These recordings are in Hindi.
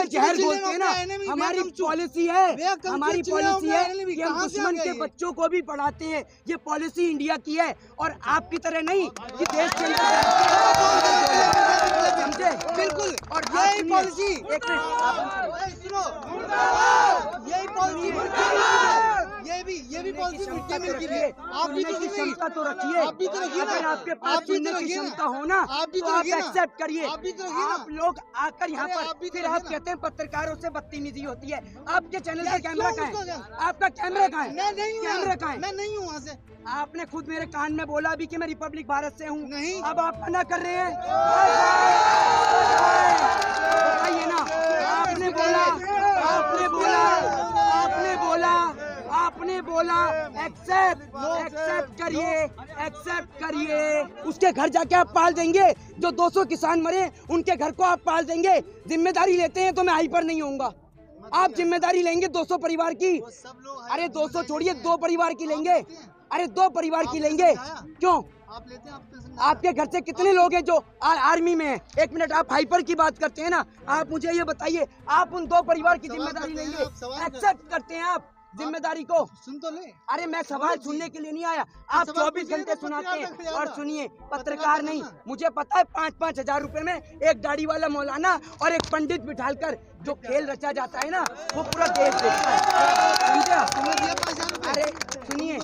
जहर बोलते हैं ना, हमारी पॉलिसी है कि हम दुश्मन के बच्चों को भी पढ़ाते हैं। ये पॉलिसी इंडिया की है और आपकी तरह नहीं कि देश के समझे। बिल्कुल, और यही पॉलिसी, एक मिनट सुनो, यही पॉलिसी ये भी पॉलिसी मिड डे मील की है। आप भी तो क्षमता तो रखिए, आप भी तो रखिए ना, अगर आपके पास सुनने की क्षमता हो ना आप भी तो तो आप रखिए ना, एक्सेप्ट करिए। आप भी तो रखिए ना। आप लोग आकर यहाँ अरे पर आप भी तो फिर रखिए आप ना। कहते हैं पत्रकारों से बदतमीजी होती है। आपके चैनल का क्या कैमरा क्यों कहाँ है? उसको- आपका कैमरा कहाँ मैं है? नहीं हूँ, कैमरा कहाँ है? मैं नहीं हूँ वहाँ से। आपने खुद मेरे कान में बोला अभी कि मैं रिपब्लिक भारत से हूँ। नहीं। अब आप मना कर रहे हैं। बताइए ना, आपने बोला एक्सेप्ट करिए। उसके घर जाके आप पाल देंगे। जो 200 किसान मरे उनके घर को आप पाल देंगे। जिम्मेदारी लेते हैं तो मैं हाइपर नहीं होऊंगा। आप जिम्मेदारी लेंगे 200 परिवार की। अरे 200 छोड़िए, 2 परिवार की लेंगे। अरे 2 परिवार की लेंगे। क्यों? आप लेते हैं, आपके घर से कितने लोग हैं जो आर्मी में हैं? एक मिनट, आप हाइपर की बात करते हैं ना, आप मुझे ये बताइए, आप उन 2 परिवार की जिम्मेदारी लेंगे? एक्सेप्ट करते हैं आप जिम्मेदारी को? सुन तो ले। अरे मैं सवाल सुनने के लिए नहीं आया। आप 24 घंटे सुनाते हैं। और सुनिए, पत्रकार नहीं, मुझे पता है 5-5 हजार रुपए में एक गाड़ी वाला मौलाना और एक पंडित बिठालकर जो खेल रचा जाता है ना, वो पूरा देश देखता है। समझे? अरे सुनिए,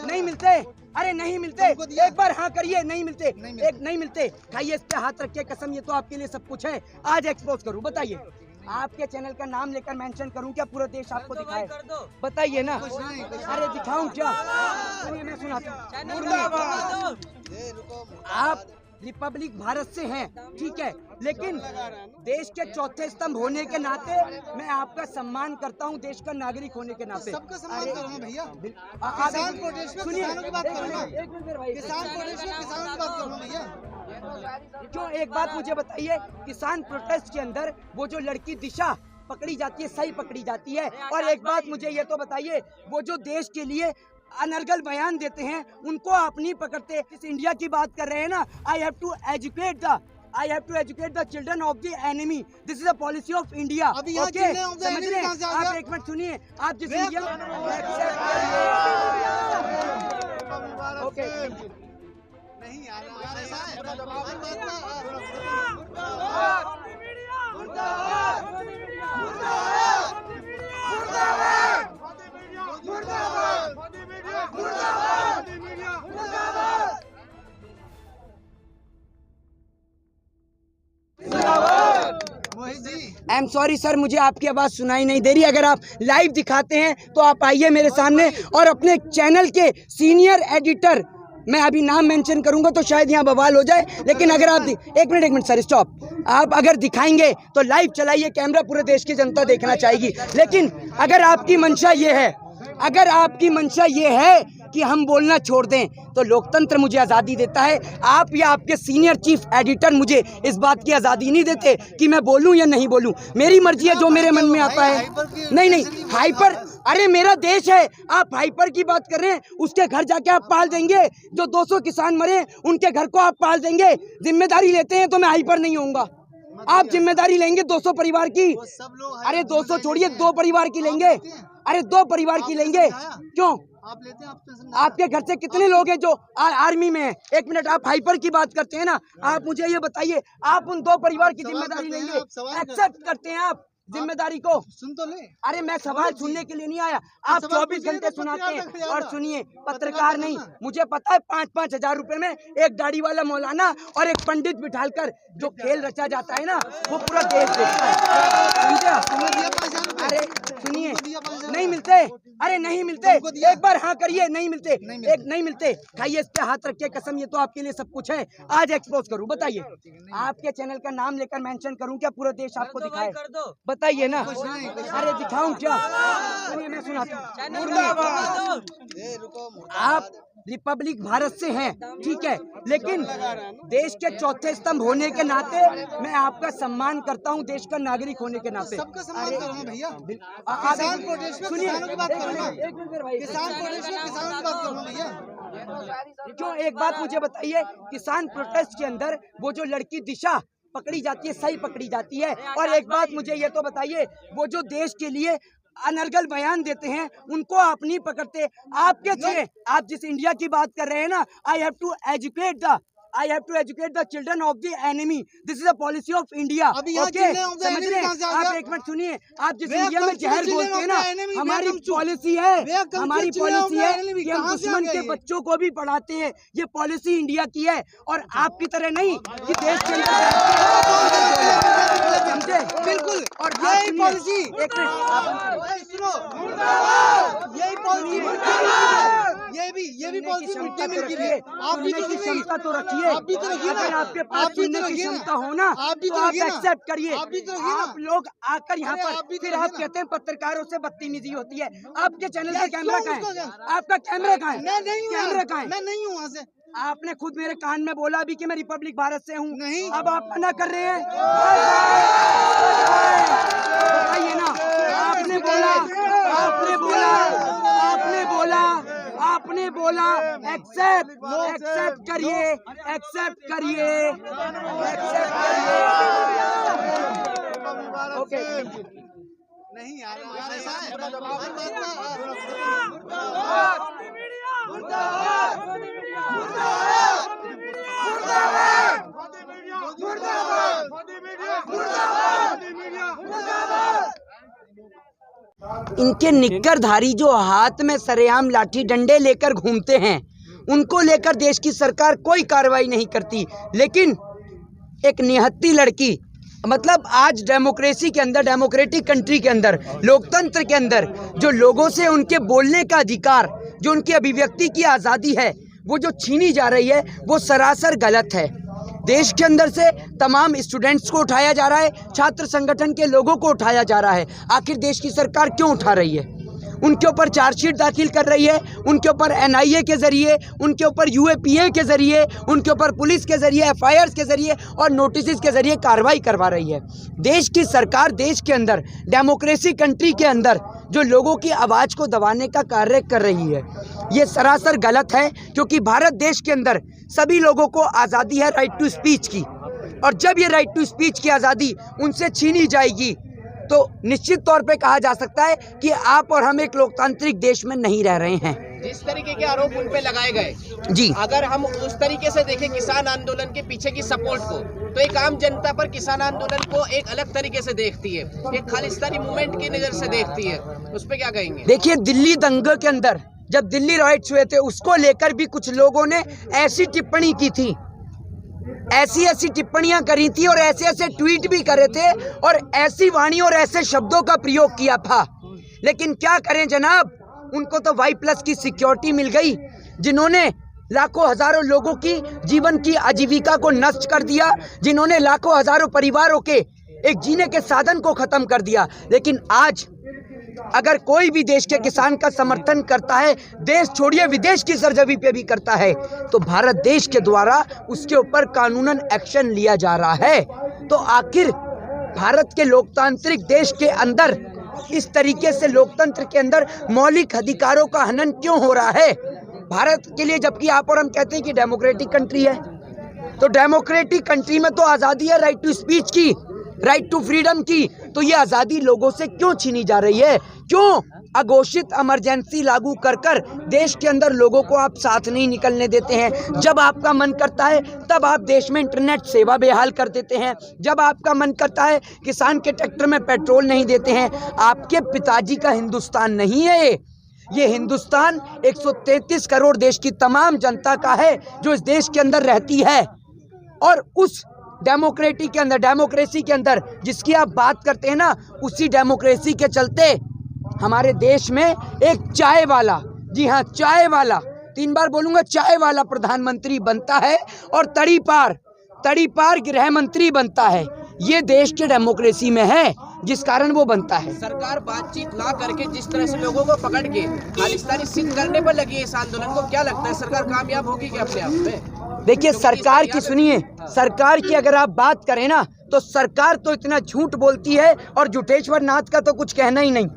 नहीं मिलते। अरे नहीं मिलते। एक बार हाँ करिए, नहीं मिलते। एक नहीं मिलते। खाइए, इस पे हाथ रखिए, कसम ये तो आपके लिए सब कुछ है। आज एक्सपोज करूँ, बताइए। आपके चैनल का नाम लेकर मेंशन करूं क्या? पूरा देश आपको दिखाए, बताइए ना। अरे दिखाऊं क्या? सुनिए, मैं सुनाता हूं। आप रिपब्लिक भारत से हैं, ठीक है, लेकिन देश के चौथे स्तंभ होने के नाते मैं आपका सम्मान करता हूं, देश का नागरिक होने के नाते। सबका सम्मान करो ना भैया। किसान प्रोटेस्ट में सुनिए, किसानों की बात करो ना। एक मिनट भाई, किसान प्रोटेस्ट में किसानों की बात करो ना भैया। क्यों? एक बात मुझे बताइए, किसान प्रोटेस्ट के अंदर वो जो लड़की दिशा पकड़ी जाती है, सही पकड़ी जाती है। और एक बात मुझे ये तो बताइए, वो जो देश के लिए अनर्गल बयान देते हैं उनको आप नहीं पकड़ते। इस इंडिया की बात कर रहे हैं ना, I have to educate the children of the enemy. This is a policy of India. अभी यहाँ ओके, children of the समझ enemy रहे कहाँ से हैं? आ गया? आप एक मिनट सुनिए, आप जिस इंडिया ओके नहीं यार, ऐसा है। आई एम सॉरी सर, मुझे आपकी आवाज़ सुनाई नहीं दे रही। अगर आप लाइव दिखाते हैं तो आप आइए मेरे सामने और अपने चैनल के सीनियर एडिटर, मैं अभी नाम मेंशन करूंगा तो शायद यहाँ बवाल हो जाए, लेकिन अगर आप एक मिनट सर, स्टॉप। आप अगर दिखाएंगे तो लाइव चलाइए, कैमरा पूरे देश की जनता देखना चाहेगी। लेकिन अगर आपकी मंशा ये है कि हम बोलना छोड़ दें तो लोकतंत्र मुझे आज़ादी देता है। आप या आपके सीनियर चीफ एडिटर मुझे इस बात की आज़ादी नहीं देते कि मैं बोलूं या नहीं बोलूं। मेरी मर्जी है, जो मेरे मन में आता है। नहीं, हाइपर, अरे मेरा देश है। आप हाइपर की बात कर रहे हैं, उसके घर जाके आप पाल देंगे। जो 200 किसान मरे उनके घर को आप पाल देंगे। जिम्मेदारी लेते हैं तो मैं हाइपर नहीं होऊंगा। आप जिम्मेदारी लेंगे 200 परिवार की। अरे 200 छोड़िए, 2 परिवार की लेंगे। अरे 2 परिवार की लेंगे। क्यों? आप लेते हैं, आपके घर से कितने लोग हैं जो आर्मी में हैं? एक मिनट, आप हाइपर की बात करते हैं ना, आप मुझे ये बताइए, आप उन 2 परिवार की जिम्मेदारी लेंगे? एक्सेप्ट करते हैं आप जिम्मेदारी को? सुन तो ले। अरे मैं सवाल सुनने के लिए नहीं आया। आप 24 घंटे सुनाते हैं। और सुनिए, पत्रकार नहीं, मुझे पता है 5-5 हजार रुपए में एक गाड़ी वाला मौलाना और एक पंडित बिठालकर जो खेल रचा जाता है ना, वो पूरा देश देखता है। समझे? अरे सुनिए, नहीं मिलते। अरे नहीं मिलते। एक बार हाँ करिए, नहीं मिलते। एक नहीं मिलते। खाइए, इस पे हाथ रखिए, कसम ये तो आपके लिए सब कुछ है। आज एक्सपोज करूं, बताइए। आपके चैनल का नाम लेकर मेंशन करूं क्या? पूरा देश आपको दिखाए, बताइए ना। अरे दिखाऊं क्या? सुनिए, मैं सुनाता हूं। आप रिपब्लिक भारत से हैं, ठीक है, लेकिन देश के चौथे स्तंभ होने के नाते मैं आपका सम्मान करता हूं, देश का नागरिक होने के नाते। सबका सम्मान करो ना भैया। किसान प्रोटेस्ट में सुनिए, किसानों की बात करो ना। एक मिनट भाई, किसान प्रोटेस्ट में किसानों की बात करो ना भैया। क्यों? एक बात मुझे बताइए, किसान प्रोटेस्ट के अंदर वो जो लड़की दिशा पकड़ी जाती है सही पकड़ी जाती है। और एक बात मुझे ये तो बताइए, वो जो देश के लिए अनर्गल बयान देते हैं उनको आप नहीं पकड़ते, आपके छे आप जिस इंडिया की बात कर रहे हैं ना, I have to educate the children of the enemy, this is a policy of India. Okay, समझ रहे हैं आप? एक मिनट सुनिए, आप जिस इंडिया में जहर बोलते हैं ना, हमारी पॉलिसी है कि हम दुश्मन के बच्चों को भी पढ़ाते हैं, ये पॉलिसी इंडिया की है। और आपकी तरह नहीं कि देश के अंदर, समझे? बिल्कुल। और यही पॉलिसी, एक मिनट यही पॉलिसी, ये भी पॉलिसी मिड डे मील की है। आप भी तो क्षमता तो रखिए, आप भी तो रखिए ना। अगर आपके पास सुनने की क्षमता हो ना, आप भी तो तो आप रखिए ना। एक्सेप्ट करिए। आप भी तो रखिए ना। आप लोग आकर यहाँ अरे आप पर भी तो फिर रखिए आप ना। कहते हैं पत्रकारों से बदतमीजी होती है। आपके चैनल का कैमरा क्यों कहाँ है? उसको- आपका कैमरा कहाँ है? मैं नहीं हूँ, कैमरा कहाँ है? मैं नहीं हूँ वहाँ से। आपने खुद मेरे कान में बोला भी कि मैं रिपब्लिक भारत से हूँ। नहीं। अब आप मना कर रहे हैं, बताइए ना। आपने बोला एक्सेप्ट करिए। ओके, नहीं यार, ऐसा है। इनके निक्करधारी जो हाथ में सरेआम लाठी डंडे लेकर घूमते हैं, उनको लेकर देश की सरकार कोई कार्रवाई नहीं करती। लेकिन एक निहत्ती लड़की, मतलब आज डेमोक्रेसी के अंदर, डेमोक्रेटिक कंट्री के अंदर, लोकतंत्र के अंदर जो लोगों से उनके बोलने का अधिकार, जो उनकी अभिव्यक्ति की आज़ादी है, वो जो छीनी जा रही है, वो सरासर गलत है। देश के अंदर से तमाम स्टूडेंट्स को उठाया जा रहा है, छात्र संगठन के लोगों को उठाया जा रहा है। आखिर देश की सरकार क्यों उठा रही है? उनके ऊपर चार्जशीट दाखिल कर रही है, उनके ऊपर NIA के ज़रिए, उनके ऊपर UAPA के ज़रिए, उनके ऊपर पुलिस के ज़रिए, FIRs के ज़रिए और नोटिस के ज़रिए कार्रवाई करवा रही है। देश की सरकार देश के अंदर, डेमोक्रेसी कंट्री के अंदर जो लोगों की आवाज़ को दबाने का कार्य कर रही है, ये सरासर गलत है। क्योंकि भारत देश के अंदर सभी लोगों को आज़ादी है राइट टू स्पीच की, और जब ये राइट टू स्पीच की आज़ादी उनसे छीनी जाएगी तो निश्चित तौर पे कहा जा सकता है कि आप और हम एक लोकतांत्रिक देश में नहीं रह रहे हैं। जिस तरीके के आरोप उन पे लगाए गए जी, अगर हम उस तरीके से देखें किसान आंदोलन के पीछे की सपोर्ट को, तो एक आम जनता पर किसान आंदोलन को एक अलग तरीके से देखती है, एक खालिस्तानी मूवमेंट की नज़र से देखती है। उस पे क्या कहेंगे? देखिए, दिल्ली दंगे के अंदर जब दिल्ली राइट्स हुए थे, उसको लेकर भी कुछ लोगों ने ऐसी टिप्पणी की थी, ऐसी टिप्पणियां करी थी और ऐसे ट्वीट भी करे थे और ऐसी वाणी और ऐसे शब्दों का प्रयोग किया था। लेकिन क्या करें जनाब, उनको तो Y+ की सिक्योरिटी मिल गई, जिन्होंने लाखों हजारों लोगों की जीवन की आजीविका को नष्ट कर दिया, जिन्होंने लाखों हजारों परिवारों के एक जीने के साधन को खत्म कर दिया। लेकिन आज अगर कोई भी देश के किसान का समर्थन करता है, देश छोड़िए विदेश की सरजमी पे भी करता है, तो भारत देश के द्वारा उसके ऊपर कानूनन एक्शन लिया जा रहा है। तो आखिर भारत के लोकतांत्रिक देश के अंदर इस तरीके से लोकतंत्र के अंदर मौलिक अधिकारों का हनन क्यों हो रहा है भारत के लिए? जबकि आप और हम कहते हैं कि डेमोक्रेटिक कंट्री है, तो डेमोक्रेटिक कंट्री में तो आज़ादी है राइट टू स्पीच की, राइट टू फ्रीडम की, तो ये आज़ादी लोगों से क्यों छीनी जा रही है? क्यों अघोषित इमरजेंसी लागू कर कर देश के अंदर लोगों को आप साथ नहीं निकलने देते हैं? जब आपका मन करता है तब आप देश में इंटरनेट सेवा बेहाल कर देते हैं, जब आपका मन करता है किसान के ट्रैक्टर में पेट्रोल नहीं देते हैं। आपके पिताजी का हिंदुस्तान नहीं है ये हिंदुस्तान 133 करोड़ देश की तमाम जनता का है जो इस देश के अंदर रहती है। और उस डेमोक्रेसी के अंदर जिसकी आप बात करते हैं ना, उसी डेमोक्रेसी के चलते हमारे देश में एक चाय वाला, जी हाँ चाय वाला, 3 बार बोलूँगा, चाय वाला प्रधानमंत्री बनता है और तड़ी पार गृह मंत्री बनता है। ये देश के डेमोक्रेसी में है, जिस कारण वो बनता है। सरकार बातचीत ना करके जिस तरह से लोगों को पकड़ के खालिस्तानी सिद्ध करने पर लगी है इस आंदोलन को, क्या लगता है सरकार कामयाब होगी क्या अपने आप में? देखिए, सरकार की सुनिए, सरकार की अगर आप बात करें ना, तो सरकार तो इतना झूठ बोलती है और जुटेश्वर नाथ का तो कुछ कहना ही नहीं,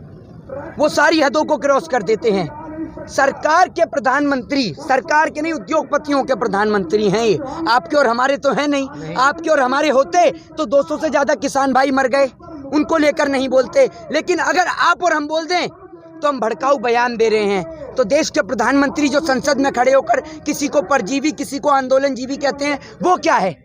वो सारी हदों को क्रॉस कर देते हैं। सरकार के प्रधानमंत्री, सरकार के नहीं उद्योगपतियों के प्रधानमंत्री हैं ये। आपके और हमारे तो हैं नहीं। आपके और हमारे होते तो 200 से ज़्यादा किसान भाई मर गए, उनको लेकर नहीं बोलते। लेकिन अगर आप और हम बोल दें तो हम भड़काऊ बयान दे रहे हैं। तो देश के प्रधानमंत्री जो संसद में खड़े होकर किसी को परजीवी, किसी को आंदोलनजीवी कहते हैं, वो क्या है?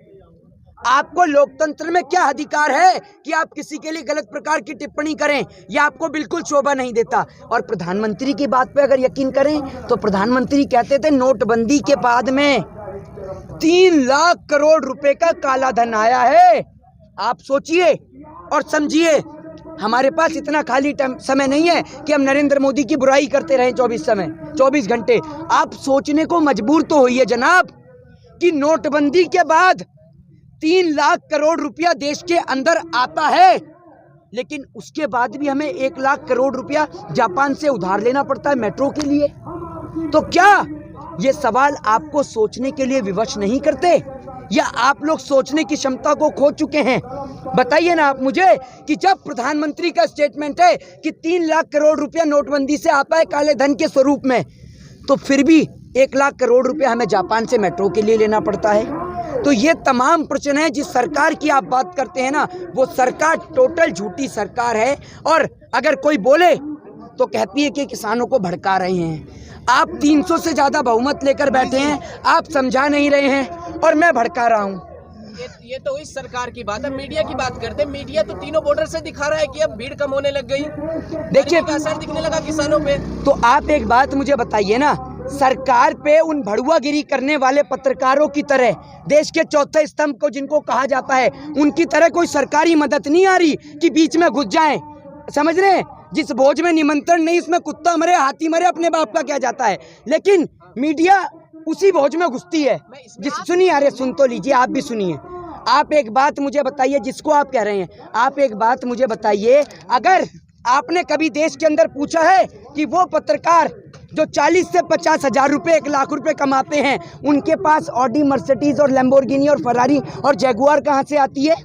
आपको लोकतंत्र में क्या अधिकार है कि आप किसी के लिए गलत प्रकार की टिप्पणी करें? यह आपको बिल्कुल शोभा नहीं देता। और प्रधानमंत्री की बात पे अगर यकीन करें तो प्रधानमंत्री कहते थे नोटबंदी के बाद में 3 लाख करोड़ रुपए का काला धन आया है। आप सोचिए और समझिए। हमारे पास इतना खाली समय नहीं है कि हम नरेंद्र मोदी की बुराई करते रहें 24 घंटे। आप सोचने को मजबूर तो होइए जनाब कि नोटबंदी के बाद 3 लाख करोड़ रुपया देश के अंदर आता है, लेकिन उसके बाद भी हमें 1 लाख करोड़ रुपया जापान से उधार लेना पड़ता है मेट्रो के लिए। तो क्या ये सवाल आपको सोचने के लिए विवश नहीं करते, या आप लोग सोचने की क्षमता को खो चुके हैं? बताइए ना आप मुझे कि जब प्रधानमंत्री का स्टेटमेंट है कि 3 लाख करोड़ रुपया नोटबंदी से आता है काले धन के स्वरूप में, तो फिर भी 1 लाख करोड़ रुपया हमें जापान से मेट्रो के लिए लेना पड़ता है। तो ये तमाम प्रश्न है। जिस सरकार की आप बात करते हैं ना, वो सरकार टोटल झूठी सरकार है। और अगर कोई बोले तो कहती है कि किसानों को भड़का रहे हैं। आप 300 से ज़्यादा बहुमत लेकर बैठे हैं, आप समझा नहीं रहे हैं और मैं भड़का रहा हूँ। ये तो इस सरकार की बात है। मीडिया की बात करते हैं, मीडिया तो तीनों बॉर्डर से दिखा रहा है कि अब भीड़ कम होने लग गई, देखिए का असर दिखने लगा किसानों पे। तो आप एक बात मुझे बताइए ना, सरकार पे उन भड़ुआगिरी करने वाले पत्रकारों की तरह, देश के चौथे स्तंभ को जिनको कहा जाता है, उनकी तरह कोई सरकारी मदद नहीं आ रही कि बीच में घुस जाएं। समझ रहे हैं? जिस भोज में निमंत्रण नहीं, उसमें कुत्ता मरे हाथी मरे, अपने बाप का क्या जाता है। लेकिन मीडिया उसी भोज में घुसती है। सुनिए, अरे सुन तो लीजिए, आप भी सुनिए। आप एक बात मुझे बताइए, जिसको आप कह रहे हैं, आप एक बात मुझे बताइए, अगर आपने कभी देश के अंदर पूछा है कि वो पत्रकार जो 40 से 50 हज़ार रुपये, 1 लाख रुपए कमाते हैं, उनके पास ऑडी, मर्सिडीज और लैम्बोर्गिनी और फरारी और जैगुआर कहाँ से आती है?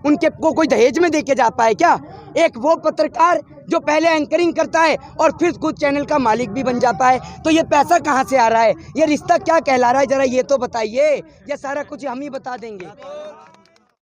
उनके को कोई दहेज में देके जाता है क्या? एक वो पत्रकार जो पहले एंकरिंग करता है और फिर खुद चैनल का मालिक भी बन जाता है, तो ये पैसा कहाँ से आ रहा है? ये रिश्ता क्या कहला रहा है? जरा ये तो बताइए। ये सारा कुछ हम ही बता देंगे।